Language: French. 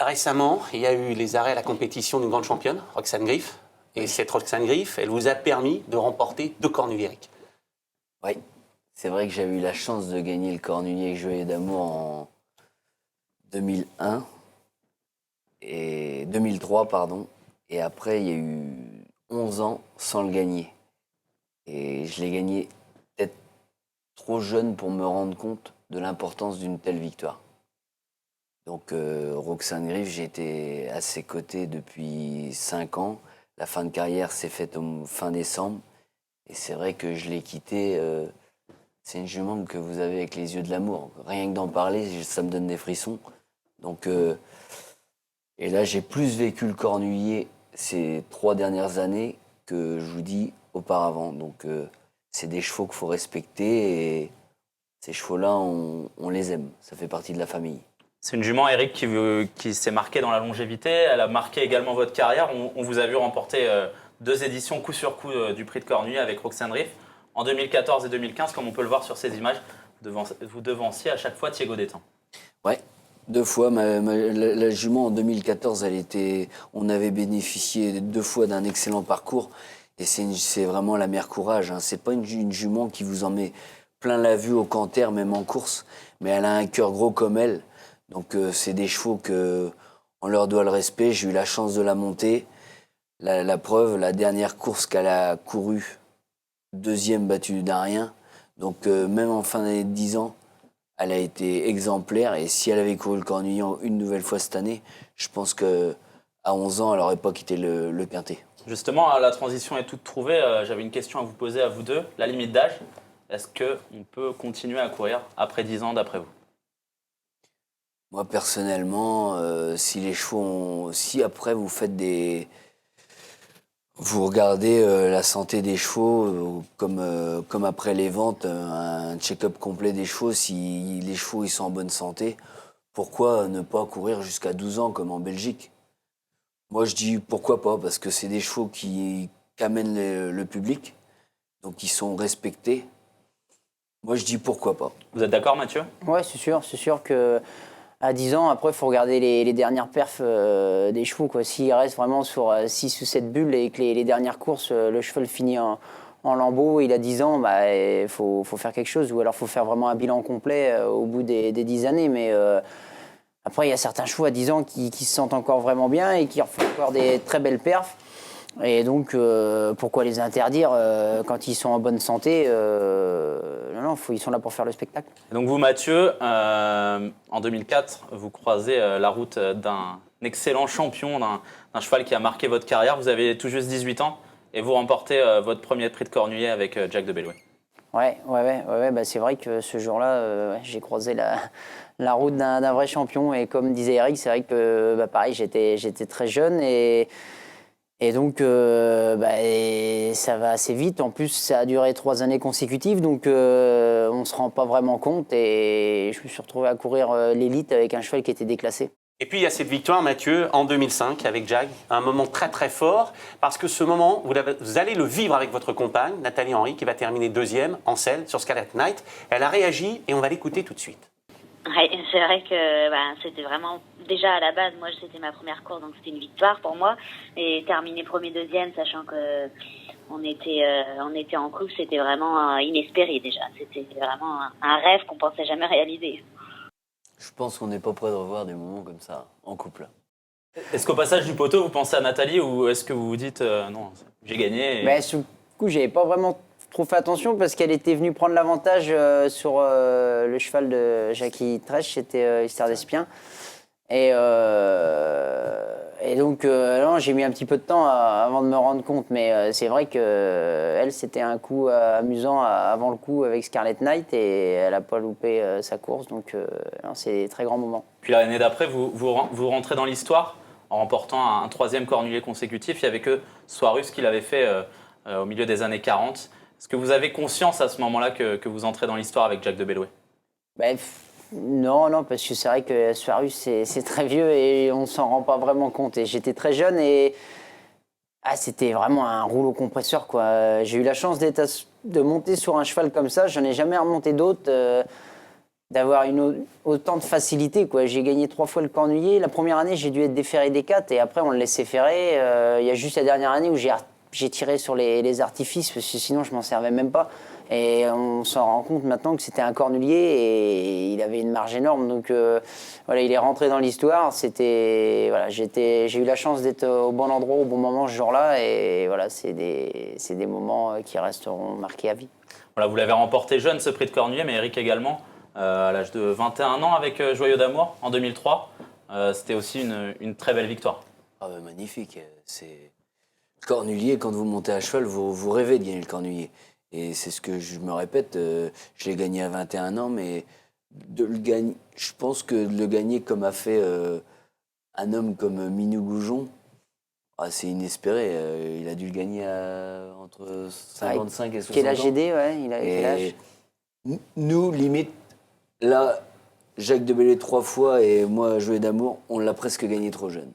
récemment, il y a eu les arrêts à la compétition d'une grande championne, Roxane Griff. Et cette Roxane Griff, elle vous a permis de remporter 2 cornues Eric. Oui, c'est vrai que j'avais eu la chance de gagner le Cornulier Joyeux d'amour en 2001 et 2003, pardon. Et après, il y a eu 11 ans sans le gagner. Et je l'ai gagné peut-être trop jeune pour me rendre compte de l'importance d'une telle victoire. Donc Roxane Griff, j'ai été à ses côtés depuis 5 ans. La fin de carrière s'est faite fin décembre. Et c'est vrai que je l'ai quittée. C'est une jument que vous avez avec les yeux de l'amour. Rien que d'en parler, ça me donne des frissons. Donc, et là, j'ai plus vécu le cornulier ces 3 dernières années que je vous dis auparavant. Donc, c'est des chevaux qu'il faut respecter et ces chevaux-là, on les aime. Ça fait partie de la famille. C'est une jument, Eric, qui s'est marquée dans la longévité. Elle a marqué également votre carrière. On vous a vu remporter 2 éditions coup sur coup du prix de Cornulier avec Roxane Griff. En 2014 et 2015, comme on peut le voir sur ces images, vous devanciez à chaque fois Thiégo d'Étang. Ouais, 2 fois. La jument en 2014, on avait bénéficié 2 fois d'un excellent parcours. Et c'est vraiment la mère courage. Hein. C'est pas une jument qui vous en met plein la vue au canter, même en course. Mais elle a un cœur gros comme elle. Donc c'est des chevaux on leur doit le respect. J'ai eu la chance de la monter. La preuve, la dernière course qu'elle a courue, 2e battue d'un rien. Donc même en fin d'année de 10 ans, elle a été exemplaire. Et si elle avait couru le Cornulier une nouvelle fois cette année, je pense qu'à 11 ans, elle n'aurait pas quitté le quintet. Justement, la transition est toute trouvée. J'avais une question à vous poser à vous deux. La limite d'âge, est-ce qu'on peut continuer à courir après 10 ans d'après vous? Moi, personnellement, si après vous faites vous regardez la santé des chevaux, comme après les ventes, un check-up complet des chevaux, si les chevaux ils sont en bonne santé, pourquoi ne pas courir jusqu'à 12 ans comme en Belgique? Moi, je dis pourquoi pas, parce que c'est des chevaux qui amènent le public, donc ils sont respectés. Moi, je dis pourquoi pas. Vous êtes d'accord, Mathieu? Ouais, c'est sûr que à 10 ans, après, il faut regarder les dernières perfs des chevaux. S'il reste vraiment sur 6 ou 7 bulles et que les dernières courses, le cheval finit en lambeau, il a 10 ans, il faut faire quelque chose. Ou alors, il faut faire vraiment un bilan complet au bout des 10 années. Mais après, il y a certains chevaux à 10 ans qui se sentent encore vraiment bien et qui font encore des très belles perfs. Et donc, pourquoi les interdire quand ils sont en bonne santé? Non, ils sont là pour faire le spectacle. Et donc vous, Mathieu, en 2004, vous croisez la route d'un excellent champion, d'un cheval qui a marqué votre carrière. Vous avez tout juste 18 ans et vous remportez votre premier prix de Cornulier avec Jack de Bellouet. Ouais, c'est vrai que ce jour-là, j'ai croisé la route d'un vrai champion. Et comme disait Eric, c'est vrai que pareil, j'étais très jeune et donc, ça va assez vite. En plus, ça a duré 3 années consécutives, donc on ne se rend pas vraiment compte. Et je me suis retrouvé à courir l'élite avec un cheval qui était déclassé. Et puis il y a cette victoire, Mathieu, en 2005 avec Jag, un moment très très fort, parce que ce moment, vous allez le vivre avec votre compagne, Nathalie Henry, qui va terminer 2e en selle sur Scarlet Knight. Elle a réagi et on va l'écouter tout de suite. Ouais, c'est vrai que c'était vraiment, déjà à la base, moi c'était ma première course, donc c'était une victoire pour moi. Et terminer premier, 2e, sachant que on était en couple, c'était vraiment inespéré déjà. C'était vraiment un rêve qu'on pensait jamais réaliser. Je pense qu'on n'est pas prêt de revoir des moments comme ça en couple. Est-ce qu'au passage du poteau, vous pensez à Nathalie ou est-ce que vous vous dites non, j'ai gagné Sur le coup, j'avais pas vraiment trop fait attention parce qu'elle était venue prendre l'avantage sur le cheval de Jackie Trèche, c'était Histoire d'Espien. Et donc, non, j'ai mis un petit peu de temps avant de me rendre compte, mais c'est vrai qu'elle, c'était un coup amusant avant le coup avec Scarlet Knight et elle n'a pas loupé sa course, donc non, c'est un très grand moment. Puis l'année d'après, vous rentrez dans l'histoire en remportant un 3e Cornulier consécutif. Il n'y avait que Soirus qui l'avait fait au milieu des années 40. Est-ce que vous avez conscience à ce moment-là que vous entrez dans l'histoire avec Jack de Bellouet? Non, parce que c'est vrai que Soirus, c'est très vieux et on ne s'en rend pas vraiment compte. Et j'étais très jeune et c'était vraiment un rouleau compresseur, quoi. J'ai eu la chance de monter sur un cheval comme ça. Je n'en ai jamais remonté d'autres. d'avoir autant de facilité, quoi. J'ai gagné 3 fois le Cornulier. La première année, j'ai dû être déféré des 4 et après, on le laissait ferrer. Il y a juste la dernière année où j'ai tiré sur les artifices parce que sinon, je m'en servais même pas. Et on s'en rend compte maintenant que c'était un Cornulier et il avait une marge énorme. Donc voilà, il est rentré dans l'histoire. Voilà, j'ai eu la chance d'être au bon endroit au bon moment ce jour-là. Et voilà, c'est des moments qui resteront marqués à vie. Voilà, vous l'avez remporté jeune ce prix de Cornulier, mais Eric également, à l'âge de 21 ans avec Joyeux d'amour en 2003. C'était aussi une très belle victoire. Ah bah, magnifique. C'est le Cornulier, quand vous montez à cheval, vous rêvez de gagner le Cornulier. Et c'est ce que je me répète, je l'ai gagné à 21 ans, mais de le gagner, je pense que de le gagner comme a fait un homme comme Minou Goujon, c'est inespéré. Il a dû le gagner entre 55 et 60 ans. Quel âge aidé, ouais, il a quel âge? Nous, limite, là, Jacques de Bellay 3 fois et moi, Joyeux d'amour, on l'a presque gagné trop jeune.